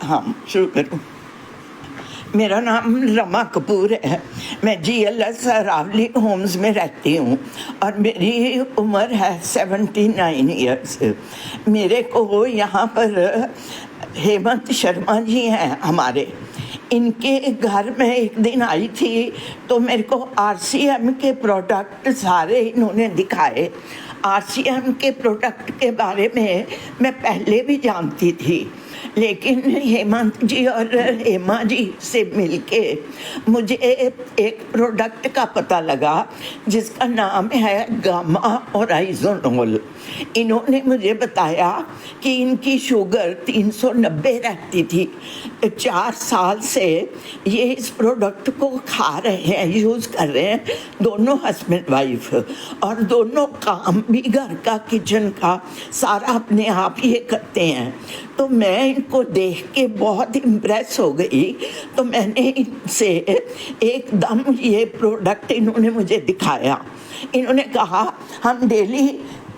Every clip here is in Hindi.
हाँ, शुरू करूँ। मेरा नाम रमा कपूर है। मैं GLS अरावली होम्स में रहती हूँ और मेरी उम्र है 79 ईयर्स। मेरे को यहाँ पर हेमंत शर्मा जी हैं हमारे, इनके घर में एक दिन आई थी तो मेरे को RCM के प्रोडक्ट सारे इन्होंने दिखाए। RCM के प्रोडक्ट के बारे में मैं पहले भी जानती थी, लेकिन हेमंत जी और हेमा जी से मिलके मुझे एक प्रोडक्ट का पता लगा जिसका नाम है गामा ओराइजोनोल। इन्होंने मुझे बताया कि इनकी शुगर 390 रहती थी। 4 साल से ये इस प्रोडक्ट को खा रहे हैं, यूज़ कर रहे हैं, दोनों हस्बैंड वाइफ, और दोनों काम भी घर का, किचन का सारा अपने आप ये करते हैं। तो मैं इनको देख के बहुत इम्प्रेस हो गई, तो मैंने इनसे एकदम ये प्रोडक्ट इन्होंने मुझे दिखाया। इन्होंने कहा हम डेली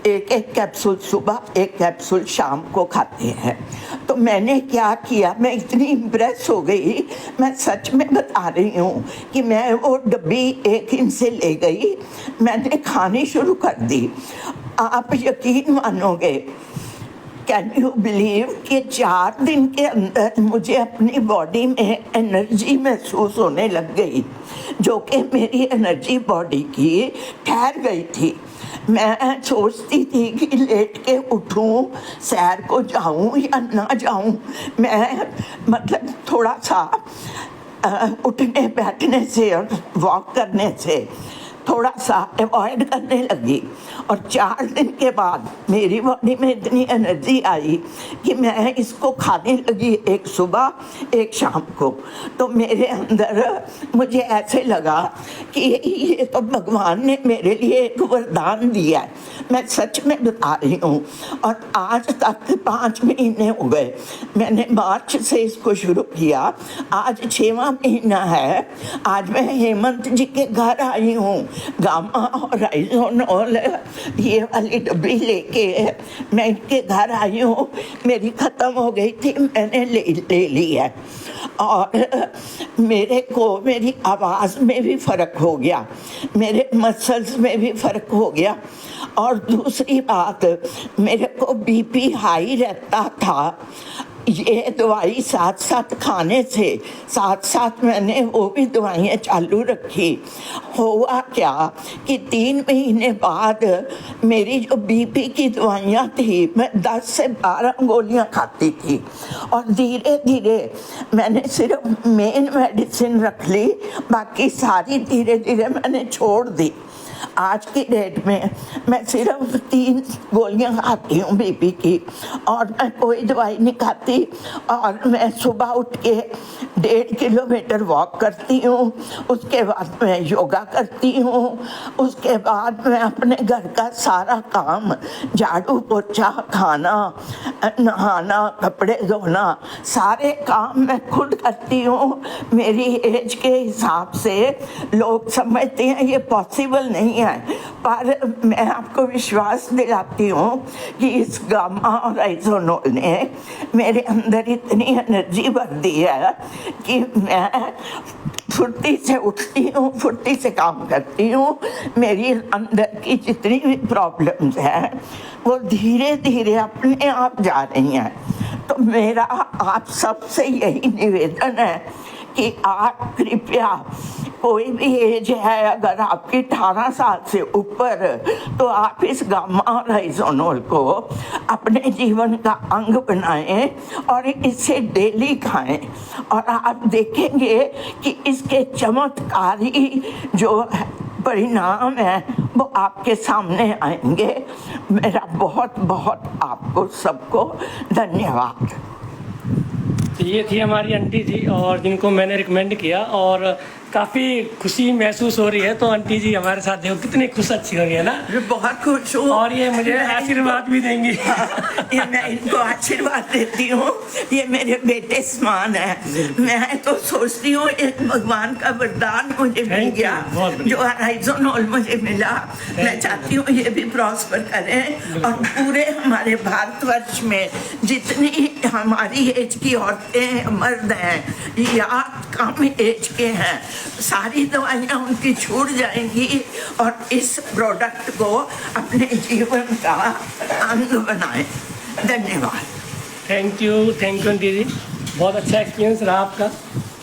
एक कैप्सूल सुबह, एक कैप्सूल शाम को खाते हैं। तो मैंने क्या किया, मैं इतनी इम्प्रेस हो गई, मैं सच में बता रही हूँ कि मैं वो डब्बी एक इनसे ले गई, मैंने खानी शुरू कर दी। आप यकीन मानोगे, कैन यू बिलीव कि 4 दिन के अंदर मुझे अपनी बॉडी में एनर्जी महसूस होने लग गई, जो कि मेरी एनर्जी बॉडी की ठहर गई थी। मैं सोचती थी कि लेट के उठूं, सैर को जाऊं या ना जाऊं। मैं मतलब थोड़ा सा उठने बैठने से और वॉक करने से थोड़ा सा अवॉइड करने लगी, और 4 दिन के बाद मेरी बॉडी में इतनी एनर्जी आई कि मैं इसको खाने लगी, एक सुबह एक शाम को। तो मेरे अंदर मुझे ऐसे लगा कि ये तो भगवान ने मेरे लिए एक वरदान दिया है, मैं सच में बता रही हूँ। और आज तक 5 महीने हो गए, मैंने मार्च से इसको शुरू किया, आज 6वां महीना है। आज मैं हेमंत जी के घर आई हूँ, गामा ओराइजोनोल ये वाली डब्बी लेके मैं इनके घर आई हूँ। मेरी ख़त्म हो गई थी, मैंने ले ली है, और मेरे को मेरी आवाज़ में भी फ़र्क हो गया, मेरे मसल्स में भी फ़र्क हो गया। और दूसरी बात, मेरे को BP हाई रहता था। ये दवाई साथ साथ खाने से साथ साथ मैंने वो भी दवाइयाँ चालू रखी। हुआ क्या कि 3 महीने बाद मेरी जो BP की दवाइयाँ थी, मैं 10 से 12 गोलियाँ खाती थी, और धीरे धीरे मैंने सिर्फ मेन मेडिसिन रख ली, बाकी सारी धीरे धीरे मैंने छोड़ दी। आज की डेट में मैं सिर्फ 3 गोलियां खाती हूँ BP की, और मैं कोई दवाई नहीं खाती। और मैं सुबह उठ के 1.5 किलोमीटर वॉक करती हूँ, उसके बाद मैं योगा करती हूँ, उसके बाद मैं अपने घर का सारा काम, झाड़ू पोछा, खाना, नहाना, कपड़े धोना, सारे काम मैं खुद करती हूँ। मेरी एज के हिसाब से लोग समझते हैं ये पॉसिबल नहीं है, पर मैं आपको विश्वास दिलाती हूँ कि इस गामा ओराइजोनोल ने मेरे अंदर इतनी एनर्जी भर दी है कि मैं फुर्ती से उठती हूँ, फुर्ती से काम करती हूँ। मेरी अंदर की जितनी भी प्रॉब्लम्स हैं वो धीरे धीरे अपने आप जा रही हैं। तो मेरा आप सबसे यही निवेदन है कि आप कृपया, कोई भी एज है, अगर आपकी 18 साल से ऊपर, तो आप इस गामा ओराइजोनोल को अपने जीवन का अंग बनाएं और इसे डेली खाएं, और आप देखेंगे कि इसके चमत्कारी जो परिणाम है वो आपके सामने आएंगे। मेरा बहुत बहुत आपको सबको धन्यवाद। ये थी हमारी आंटी जी, और जिनको मैंने रिकमेंड किया, और काफी खुशी महसूस हो रही है। तो आंटी जी हमारे साथ देखो कितनी खुश अच्छी हो रही है ना। मैं बहुत खुश हूँ और ये मुझे आशीर्वाद भी देंगी। ये मैं इनको आशीर्वाद देती हूँ, ये मेरे बेटे समान है। मैं तो सोचती हूँ एक भगवान का वरदान मुझे मिल गया, जो हराइजन हॉल मुझे मिला। मैं चाहती हूँ ये भी प्रॉस्पर करें और पूरे हमारे भारतवर्ष में जितनी हमारी एज की औरतें मर्द हैं या कम एज के हैं, सारी दवाइयाँ उनकी छूट जाएंगी और इस प्रोडक्ट को अपने जीवन का अंग बनाएं। धन्यवाद। थैंक यू आंटी जी, बहुत अच्छा एक्सपीरियंस रहा आपका,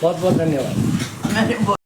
बहुत बहुत धन्यवाद। मैंने